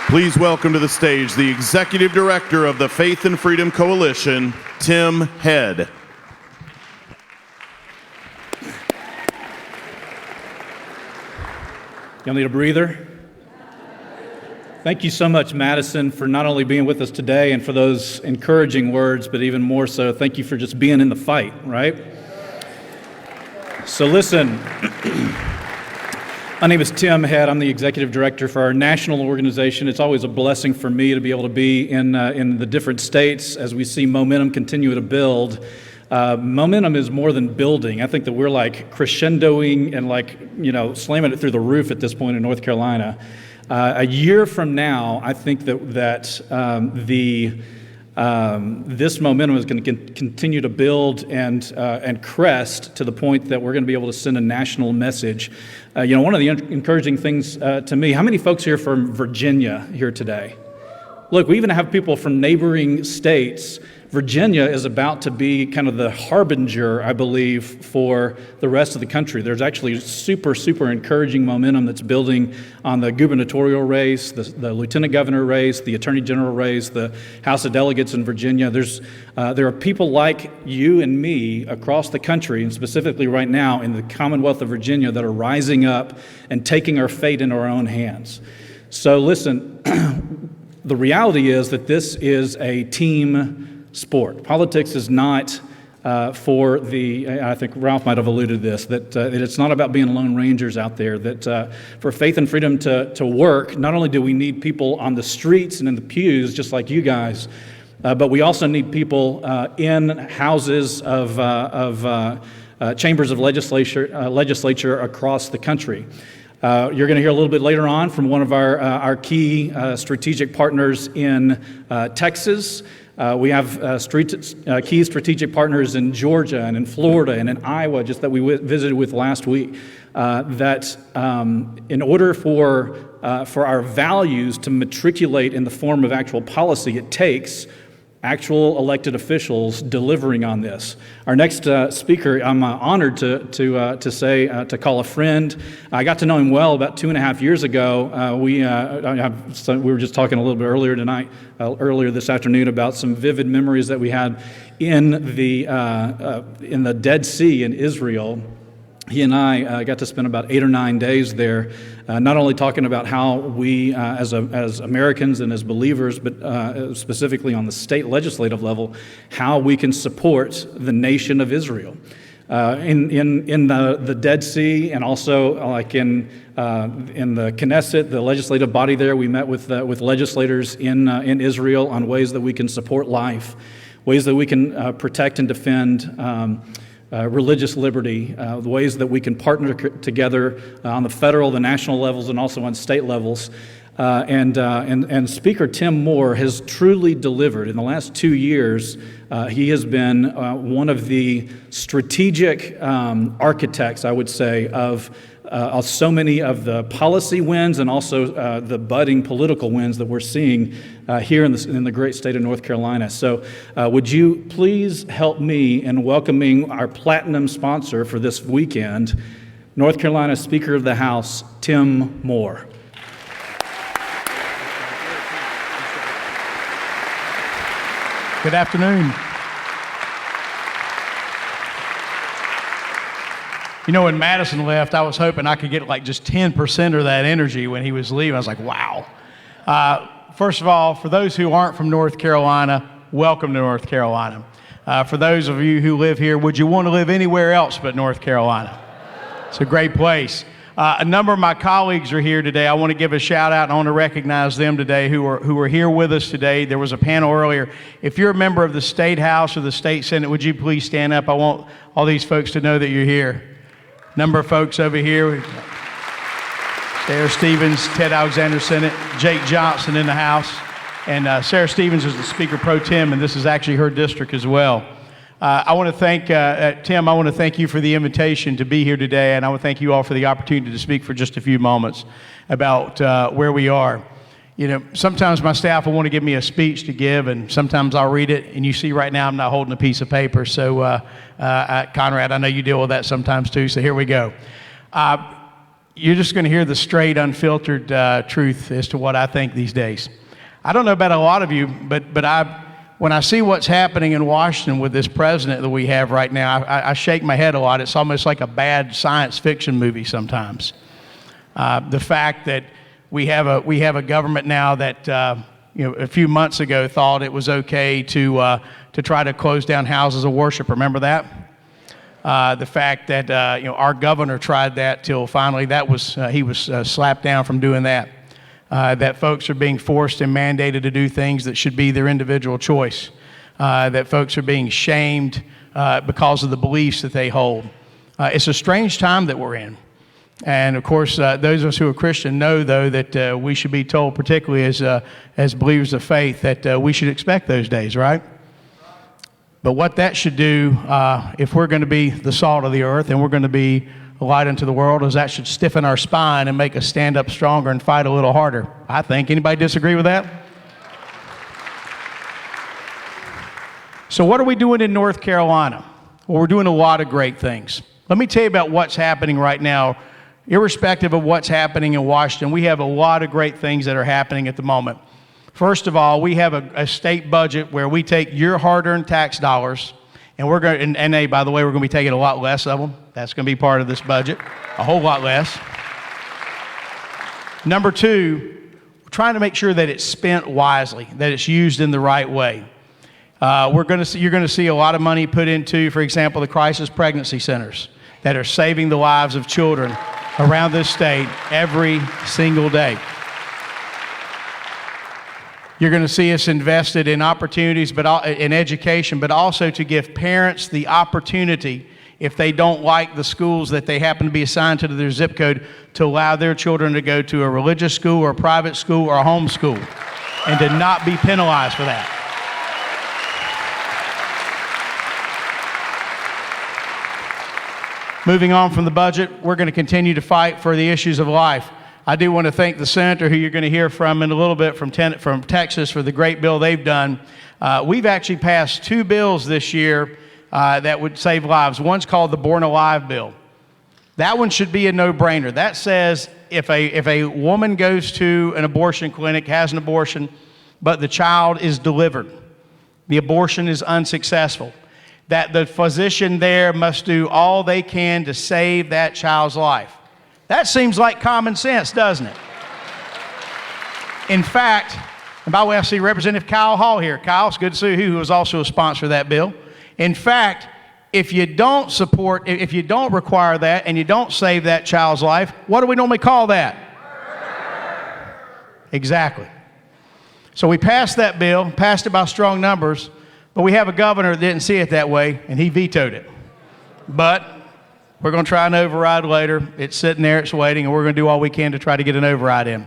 Please welcome to the stage the Executive Director of the Faith and Freedom Coalition, Tim Head. Y'all need a breather? Thank you so much, Madison, for not only being with us today and for those encouraging words, but even more so, thank you for just being in the fight, right? So listen, my name is Tim Head. I'm the Executive Director for our national organization. It's always a blessing for me to be able to be in the different states as we see momentum continue to build. Momentum is more than building. I think that we're like crescendoing and slamming it through the roof at this point in North Carolina. A year from now, I think that this momentum is going to continue to build and crest to the point that we're going to be able to send a national message. One of the encouraging things to me, how many folks here from Virginia here today? Look, we even have people from neighboring states. Virginia is about to be kind of the harbinger, I believe, for the rest of the country. There's actually super encouraging momentum that's building on the gubernatorial race, the lieutenant governor race, the attorney general race, the House of Delegates in Virginia. There are people like you and me across the country, and specifically right now in the Commonwealth of Virginia, that are rising up and taking our fate into our own hands. So listen, the reality is that this is a team sport. Politics is not I think Ralph might have alluded to this, that it's not about being lone rangers out there, that for Faith and Freedom to work, not only do we need people on the streets and in the pews, just like you guys, but we also need people in houses of chambers of legislature across the country. You're going to hear a little bit later on from one of our key strategic partners in Texas. We have key strategic partners in Georgia and in Florida and in Iowa, just that we visited with last week, that in order for our values to matriculate in the form of actual policy, it takes actual elected officials delivering on this. Our next speaker, I'm honored to call a friend. I got to know him well about 2.5 years ago. We were just talking a little bit earlier this afternoon about some vivid memories that we had in the Dead Sea in Israel. He and I got to spend about 8 or 9 days there, not only talking about how we, as Americans and as believers, but specifically on the state legislative level, how we can support the nation of Israel. In the Dead Sea, and also like in the Knesset, the legislative body there, we met with legislators in Israel on ways that we can support life, ways that we can protect and defend religious liberty, the ways that we can partner together on the federal, the national levels, and also on state levels. And Speaker Tim Moore has truly delivered. In the last 2 years, he has been one of the strategic architects, I would say, of so many of the policy wins and also the budding political wins that we're seeing here in the great state of North Carolina. So would you please help me in welcoming our platinum sponsor for this weekend, North Carolina Speaker of the House, Tim Moore. Good afternoon. You know, when Madison left, I was hoping I could get like just 10% of that energy when he was leaving. I was like, wow. First of all, for those who aren't from North Carolina, welcome to North Carolina. For those of you who live here, would you want to live anywhere else but North Carolina? It's a great place. A number of my colleagues are here today. I want to give a shout out and I want to recognize them today who are here with us today. There was a panel earlier. If you're a member of the State House or the State Senate, would you please stand up? I want all these folks to know that you're here. Number of folks over here. Sarah Stevens, Ted Alexander Senate, Jake Johnson in the House. And Sarah Stevens is the Speaker Pro Tem, and this is actually her district as well. I want to thank, Tim, I want to thank you for the invitation to be here today, and I want to thank you all for the opportunity to speak for just a few moments about where we are. You know, sometimes my staff will want to give me a speech to give, and sometimes I'll read it, and you see right now I'm not holding a piece of paper, so Conrad, I know you deal with that sometimes too, so here we go. you're just going to hear the straight, unfiltered truth as to what I think these days. I don't know about a lot of you, but when I see what's happening in Washington with this president that we have right now, I shake my head a lot. It's almost like a bad science fiction movie sometimes. The fact that we have a government now that a few months ago thought it was okay to try to close down houses of worship. Remember that? The fact that our governor tried that till finally he was slapped down from doing that. That folks are being forced and mandated to do things that should be their individual choice. That folks are being shamed because of the beliefs that they hold. It's a strange time that we're in. And of course, those of us who are Christian know, though, that we should be told, particularly as believers of faith, that we should expect those days, right? But what that should do, if we're going to be the salt of the earth and we're going to be a light unto the world, is that should stiffen our spine and make us stand up stronger and fight a little harder. I think. Anybody disagree with that? So what are we doing in North Carolina? Well, we're doing a lot of great things. Let me tell you about what's happening right now. Irrespective of what's happening in Washington, we have a lot of great things that are happening at the moment. First of all, we have a state budget where we take your hard-earned tax dollars, and we're going to, and hey, by the way, we're going to be taking a lot less of them. That's going to be part of this budget, a whole lot less. Number two, we're trying to make sure that it's spent wisely, that it's used in the right way. You're going to see a lot of money put into, for example, the crisis pregnancy centers that are saving the lives of children around this state every single day. You're going to see us invested in opportunities, in education, but also to give parents the opportunity, if they don't like the schools that they happen to be assigned to their zip code, to allow their children to go to a religious school or a private school or a home school, and to not be penalized for that. Moving on from the budget, we're going to continue to fight for the issues of life. I do want to thank the senator who you're going to hear from in a little bit from Texas for the great bill they've done. We've actually passed 2 bills this year that would save lives. One's called the Born Alive bill. That one should be a no-brainer. That says if a woman goes to an abortion clinic, has an abortion, but the child is delivered, the abortion is unsuccessful, that the physician there must do all they can to save that child's life. That seems like common sense, doesn't it? In fact, and by the way, I see Representative Kyle Hall here. Kyle, it's good to see you, who was also a sponsor of that bill. In fact, if you don't require that and you don't save that child's life, what do we normally call that? Murder. Exactly. So we passed that bill, passed it by strong numbers, but we have a governor that didn't see it that way, and he vetoed it. But we're going to try an override later. It's sitting there, it's waiting, and we're going to do all we can to try to get an override in.